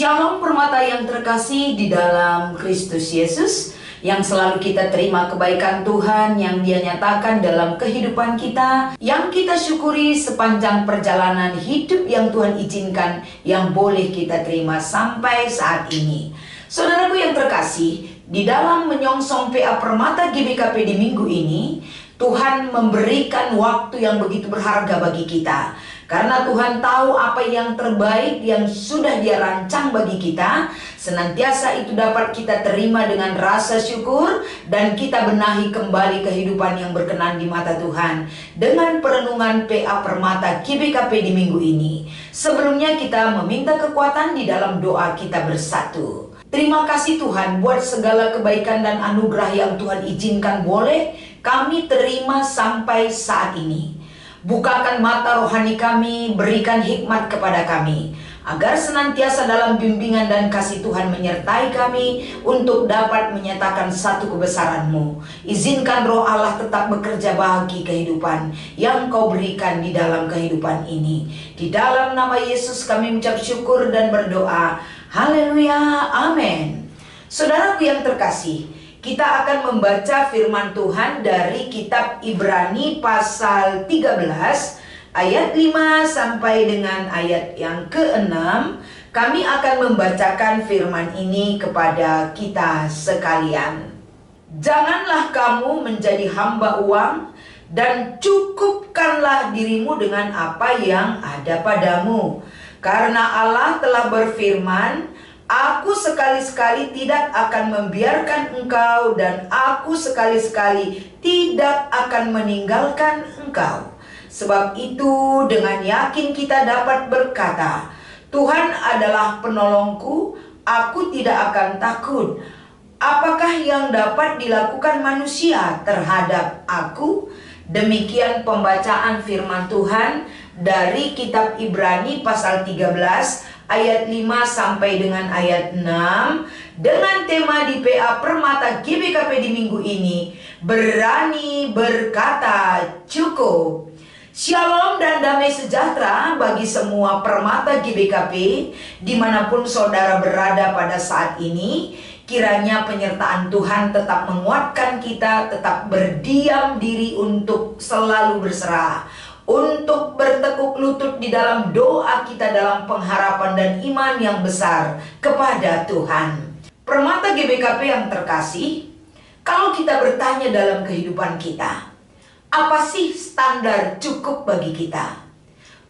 Shalom permata yang terkasih di dalam Kristus Yesus, yang selalu kita terima kebaikan Tuhan yang Dia nyatakan dalam kehidupan kita, yang kita syukuri sepanjang perjalanan hidup yang Tuhan izinkan, yang boleh kita terima sampai saat ini. Saudaraku yang terkasih, di dalam menyongsong PA Permata GBKP di minggu ini, Tuhan memberikan waktu yang begitu berharga bagi kita. Karena Tuhan tahu apa yang terbaik yang sudah Dia rancang bagi kita, senantiasa itu dapat kita terima dengan rasa syukur, dan kita benahi kembali kehidupan yang berkenan di mata Tuhan dengan perenungan PA Permata GBKP di minggu ini. Sebelumnya kita meminta kekuatan di dalam doa kita bersatu. Terima kasih Tuhan buat segala kebaikan dan anugerah yang Tuhan izinkan boleh kami terima sampai saat ini. Bukakan mata rohani kami, berikan hikmat kepada kami, agar senantiasa dalam bimbingan dan kasih Tuhan menyertai kami untuk dapat menyatakan satu kebesaran-Mu. Izinkan roh Allah tetap bekerja bagi kehidupan yang Kau berikan di dalam kehidupan ini. Di dalam nama Yesus kami mengucap syukur dan berdoa. Haleluya, amin. Saudaraku yang terkasih, kita akan membaca firman Tuhan dari kitab Ibrani pasal 13 ayat 5 sampai dengan ayat yang ke-6. Kami akan membacakan firman ini kepada kita sekalian. Janganlah kamu menjadi hamba uang, dan cukupkanlah dirimu dengan apa yang ada padamu. Karena Allah telah berfirman, Aku sekali-sekali tidak akan membiarkan engkau, dan aku sekali-sekali tidak akan meninggalkan engkau. Sebab itu dengan yakin kita dapat berkata, Tuhan adalah penolongku, aku tidak akan takut. Apakah yang dapat dilakukan manusia terhadap aku? Demikian pembacaan firman Tuhan dari kitab Ibrani pasal 13 ayat 5 sampai dengan ayat 6, dengan tema di PA Permata GBKP di minggu ini, berani berkata cukup. Shalom dan damai sejahtera bagi semua Permata GBKP dimanapun saudara berada pada saat ini. Kiranya penyertaan Tuhan tetap menguatkan kita, tetap berdiam diri untuk selalu berserah, untuk bertekuk lutut di dalam doa kita dalam pengharapan dan iman yang besar kepada Tuhan. Permata GBKP yang terkasih, kalau kita bertanya dalam kehidupan kita, apa sih standar cukup bagi kita?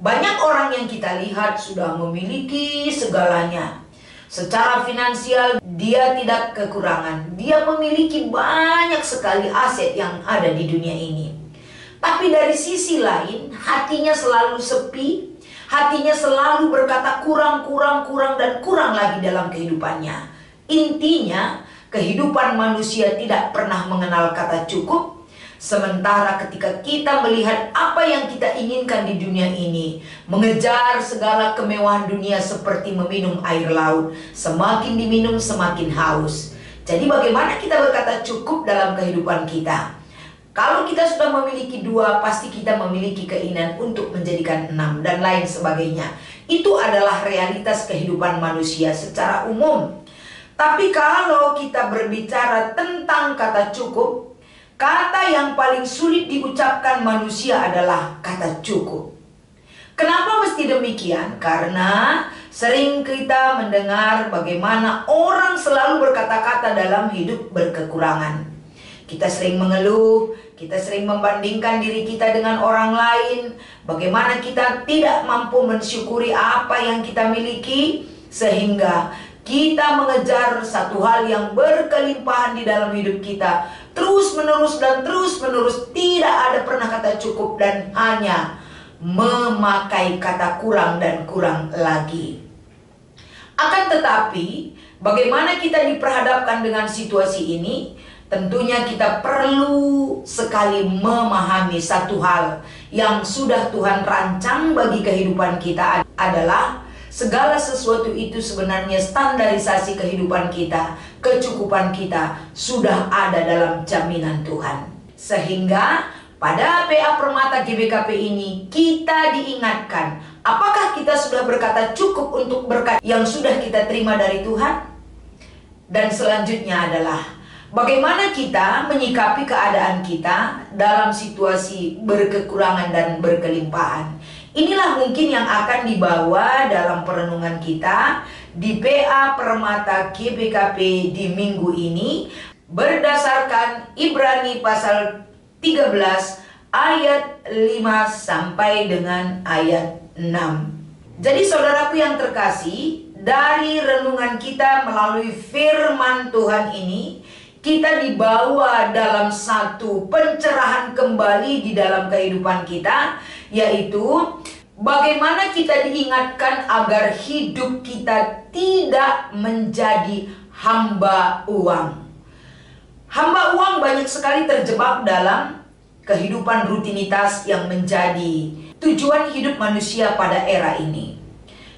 Banyak orang yang kita lihat sudah memiliki segalanya. Secara finansial dia tidak kekurangan. Dia memiliki banyak sekali aset yang ada di dunia ini. Tapi dari sisi lain, hatinya selalu sepi, hatinya selalu berkata kurang, dan kurang lagi dalam kehidupannya. Intinya, kehidupan manusia tidak pernah mengenal kata cukup. Sementara ketika kita melihat apa yang kita inginkan di dunia ini, mengejar segala kemewahan dunia seperti meminum air laut, semakin diminum semakin haus. Jadi bagaimana kita berkata cukup dalam kehidupan kita? Kalau kita sudah memiliki 2, pasti kita memiliki keinginan untuk menjadikan 6 dan lain sebagainya. Itu adalah realitas kehidupan manusia secara umum. Tapi kalau kita berbicara tentang kata cukup, kata yang paling sulit diucapkan manusia adalah kata cukup. Kenapa mesti demikian? Karena sering kita mendengar bagaimana orang selalu berkata-kata dalam hidup berkekurangan. Kita sering mengeluh, kita sering membandingkan diri kita dengan orang lain. Bagaimana kita tidak mampu mensyukuri apa yang kita miliki, sehingga kita mengejar satu hal yang berkelimpahan di dalam hidup kita, terus menerus, tidak ada pernah kata cukup, dan hanya memakai kata kurang dan kurang lagi. Akan tetapi, bagaimana kita diperhadapkan dengan situasi ini? Tentunya kita perlu sekali memahami satu hal yang sudah Tuhan rancang bagi kehidupan kita, adalah segala sesuatu itu sebenarnya standarisasi kehidupan kita, kecukupan kita sudah ada dalam jaminan Tuhan. Sehingga pada PA Permata GBKP ini kita diingatkan Apakah kita sudah berkata cukup untuk berkat yang sudah kita terima dari Tuhan? Dan selanjutnya adalah bagaimana kita menyikapi keadaan kita dalam situasi berkekurangan dan berkelimpahan. Inilah mungkin yang akan dibawa dalam perenungan kita di PA Permata GBKP di minggu ini berdasarkan Ibrani pasal 13 ayat 5 sampai dengan ayat 6. Jadi saudaraku yang terkasih, dari renungan kita melalui firman Tuhan ini, kita dibawa dalam satu pencerahan kembali di dalam kehidupan kita, yaitu bagaimana kita diingatkan agar hidup kita tidak menjadi hamba uang. Hamba uang banyak sekali terjebak dalam kehidupan rutinitas yang menjadi tujuan hidup manusia pada era ini.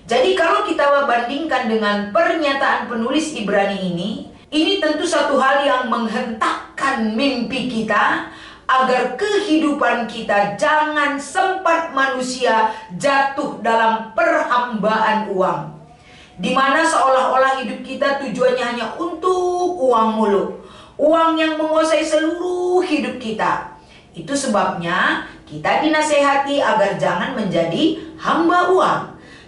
Jadi kalau kita bandingkan dengan pernyataan penulis Ibrani ini tentu satu hal yang menghentakkan mimpi kita agar kehidupan kita jangan sempat manusia jatuh dalam perhambaan uang, di mana seolah-olah hidup kita tujuannya hanya untuk uang mulu, uang yang menguasai seluruh hidup kita. Itu sebabnya kita dinasehati agar jangan menjadi hamba uang.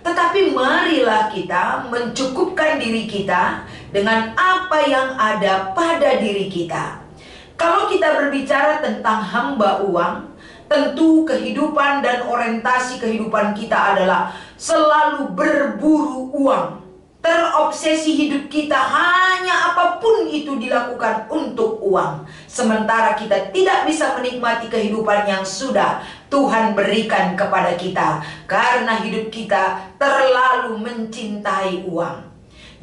Tetapi marilah kita mencukupkan diri kita dengan apa yang ada pada diri kita. Kalau kita berbicara tentang hamba uang, tentu kehidupan dan orientasi kehidupan kita adalah selalu berburu uang. Terobsesi hidup kita hanya apapun itu dilakukan untuk uang. Sementara kita tidak bisa menikmati kehidupan yang sudah Tuhan berikan kepada kita, karena hidup kita terlalu mencintai uang.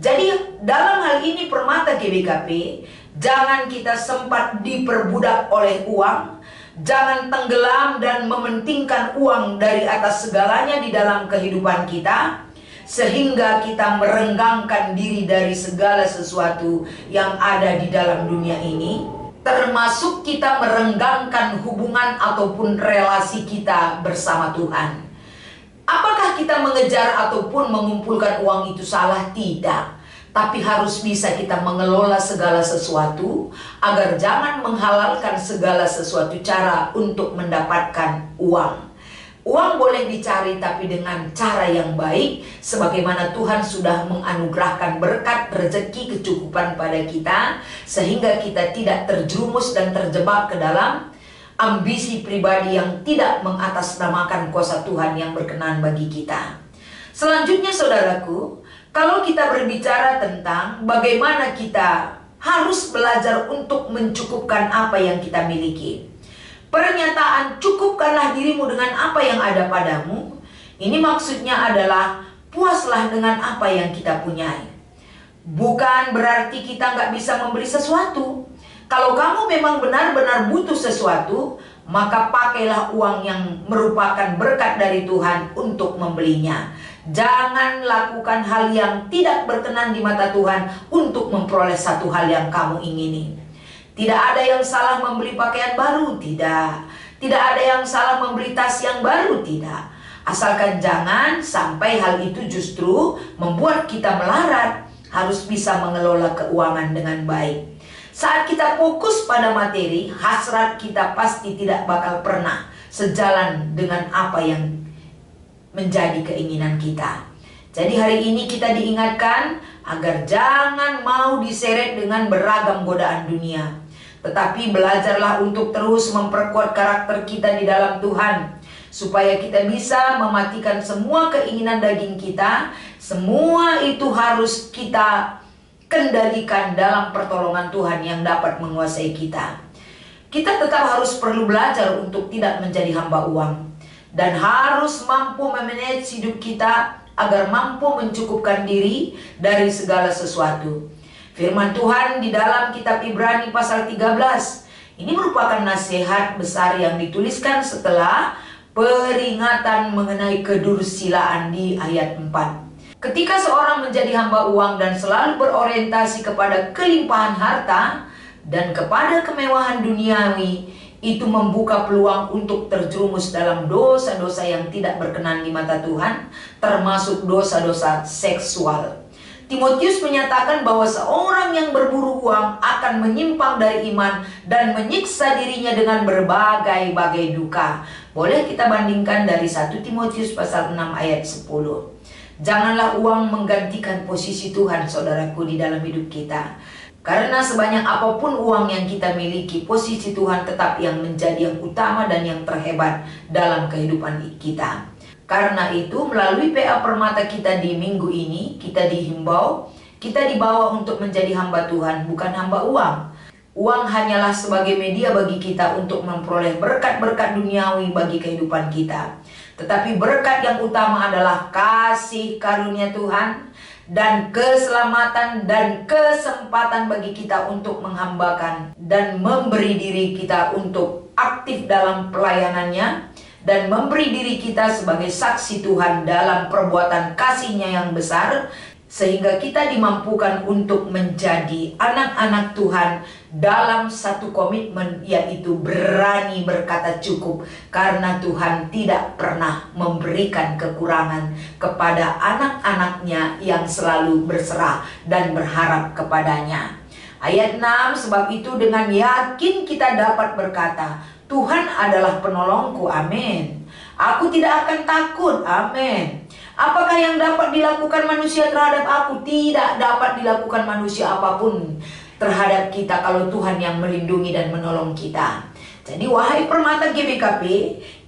Jadi dalam hal ini Permata GBKP, jangan kita sempat diperbudak oleh uang. Jangan tenggelam dan mementingkan uang dari atas segalanya di dalam kehidupan kita, sehingga kita merenggangkan diri dari segala sesuatu yang ada di dalam dunia ini, termasuk kita merenggangkan hubungan ataupun relasi kita bersama Tuhan. Apakah kita mengejar ataupun mengumpulkan uang itu salah? Tidak. Tapi harus bisa kita mengelola segala sesuatu agar jangan menghalalkan segala sesuatu cara untuk mendapatkan uang. Uang boleh dicari tapi dengan cara yang baik, sebagaimana Tuhan sudah menganugerahkan berkat, rezeki, kecukupan pada kita, sehingga kita tidak terjerumus dan terjebak ke dalam ambisi pribadi yang tidak mengatasnamakan kuasa Tuhan yang berkenan bagi kita. Selanjutnya saudaraku, kalau kita berbicara tentang bagaimana kita harus belajar untuk mencukupkan apa yang kita miliki. Pernyataan cukupkanlah dirimu dengan apa yang ada padamu, ini maksudnya adalah puaslah dengan apa yang kita punyai. Bukan berarti kita nggak bisa membeli sesuatu. Kalau kamu memang benar-benar butuh sesuatu, maka pakailah uang yang merupakan berkat dari Tuhan untuk membelinya. Jangan lakukan hal yang tidak berkenan di mata Tuhan untuk memperoleh satu hal yang kamu ingini. Tidak ada yang salah membeli pakaian baru, tidak. Tidak ada yang salah membeli tas yang baru, tidak. Asalkan jangan sampai hal itu justru membuat kita melarat. Harus bisa mengelola keuangan dengan baik. Saat kita fokus pada materi, hasrat kita pasti tidak bakal pernah sejalan dengan apa yang menjadi keinginan kita. Jadi hari ini kita diingatkan agar jangan mau diseret dengan beragam godaan dunia. Tetapi belajarlah untuk terus memperkuat karakter kita di dalam Tuhan, supaya kita bisa mematikan semua keinginan daging kita. Semua itu harus kita kendalikan dalam pertolongan Tuhan yang dapat menguasai kita. Kita tetap harus perlu belajar untuk tidak menjadi hamba uang, dan harus mampu memanage hidup kita agar mampu mencukupkan diri dari segala sesuatu. Firman Tuhan di dalam kitab Ibrani pasal 13 ini merupakan nasihat besar yang dituliskan setelah peringatan mengenai kedursilaan di ayat 4. Ketika seorang menjadi hamba uang dan selalu berorientasi kepada kelimpahan harta dan kepada kemewahan duniawi, itu membuka peluang untuk terjerumus dalam dosa-dosa yang tidak berkenan di mata Tuhan, termasuk dosa-dosa seksual. Timotius menyatakan bahwa seorang yang berburu uang akan menyimpang dari iman dan menyiksa dirinya dengan berbagai-bagai duka. Boleh kita bandingkan dari 1 Timotius pasal 6 ayat 10. Janganlah uang menggantikan posisi Tuhan, saudaraku, di dalam hidup kita. Karena sebanyak apapun uang yang kita miliki, posisi Tuhan tetap yang menjadi yang utama dan yang terhebat dalam kehidupan kita. Karena itu, melalui PA Permata kita di minggu ini, kita dihimbau, kita dibawa untuk menjadi hamba Tuhan, bukan hamba uang. Uang hanyalah sebagai media bagi kita untuk memperoleh berkat-berkat duniawi bagi kehidupan kita. Tetapi berkat yang utama adalah kasih karunia Tuhan, dan keselamatan dan kesempatan bagi kita untuk menghambakan dan memberi diri kita untuk aktif dalam pelayanannya, dan memberi diri kita sebagai saksi Tuhan dalam perbuatan kasih-Nya yang besar, sehingga kita dimampukan untuk menjadi anak-anak Tuhan dalam satu komitmen, yaitu berani berkata cukup, karena Tuhan tidak pernah memberikan kekurangan kepada anak-anaknya yang selalu berserah dan berharap kepadanya. Ayat 6, sebab itu dengan yakin kita dapat berkata, Tuhan adalah penolongku, amin. Aku tidak akan takut, amin. Apakah yang dapat dilakukan manusia terhadap aku? Tidak dapat dilakukan manusia apapun terhadap kita kalau Tuhan yang melindungi dan menolong kita. Jadi wahai Permata GBKP,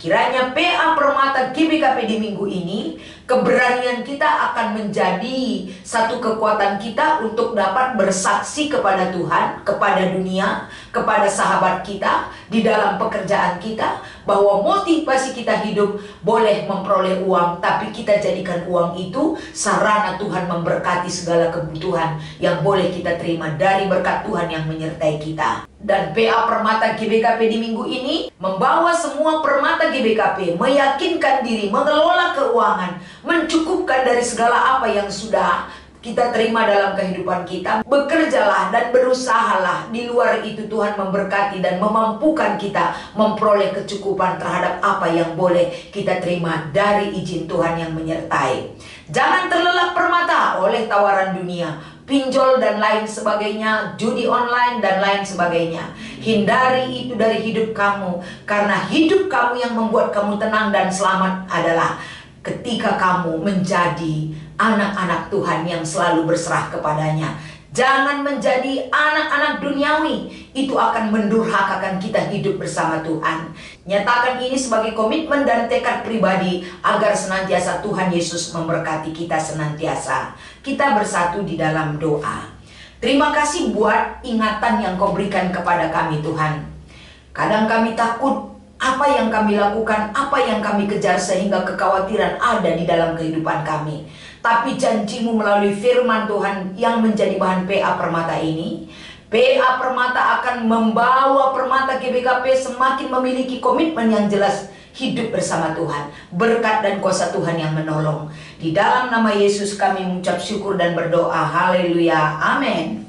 kiranya PA Permata GBKP di minggu ini, keberanian kita akan menjadi satu kekuatan kita untuk dapat bersaksi kepada Tuhan, kepada dunia, kepada sahabat kita, di dalam pekerjaan kita, bahwa motivasi kita hidup boleh memperoleh uang, tapi kita jadikan uang itu sarana Tuhan memberkati segala kebutuhan yang boleh kita terima dari berkat Tuhan yang menyertai kita. Dan PA Permata GBKP di minggu ini membawa semua Permata GBKP meyakinkan diri, mengelola keuangan, mencukupkan dari segala apa yang sudah kita terima dalam kehidupan kita. Bekerjalah dan berusahalah. Di luar itu Tuhan memberkati dan memampukan kita memperoleh kecukupan terhadap apa yang boleh kita terima dari izin Tuhan yang menyertai. Jangan terlelap permata oleh tawaran dunia, pinjol dan lain sebagainya, judi online dan lain sebagainya. Hindari itu dari hidup kamu, karena hidup kamu yang membuat kamu tenang dan selamat adalah ketika kamu menjadi anak-anak Tuhan yang selalu berserah kepadanya. Jangan menjadi anak-anak duniawi, itu akan mendurhakakan kita hidup bersama Tuhan. Nyatakan ini sebagai komitmen dan tekad pribadi agar senantiasa Tuhan Yesus memberkati kita senantiasa. Kita bersatu di dalam doa. Terima kasih buat ingatan yang Kau berikan kepada kami, Tuhan. Kadang kami takut apa yang kami lakukan, apa yang kami kejar, sehingga kekhawatiran ada di dalam kehidupan kami. Tapi janji-Mu melalui firman Tuhan yang menjadi bahan PA Permata ini, PA Permata akan membawa Permata GBKP semakin memiliki komitmen yang jelas hidup bersama Tuhan, berkat dan kuasa Tuhan yang menolong. Di dalam nama Yesus kami mengucap syukur dan berdoa. Haleluya, amin.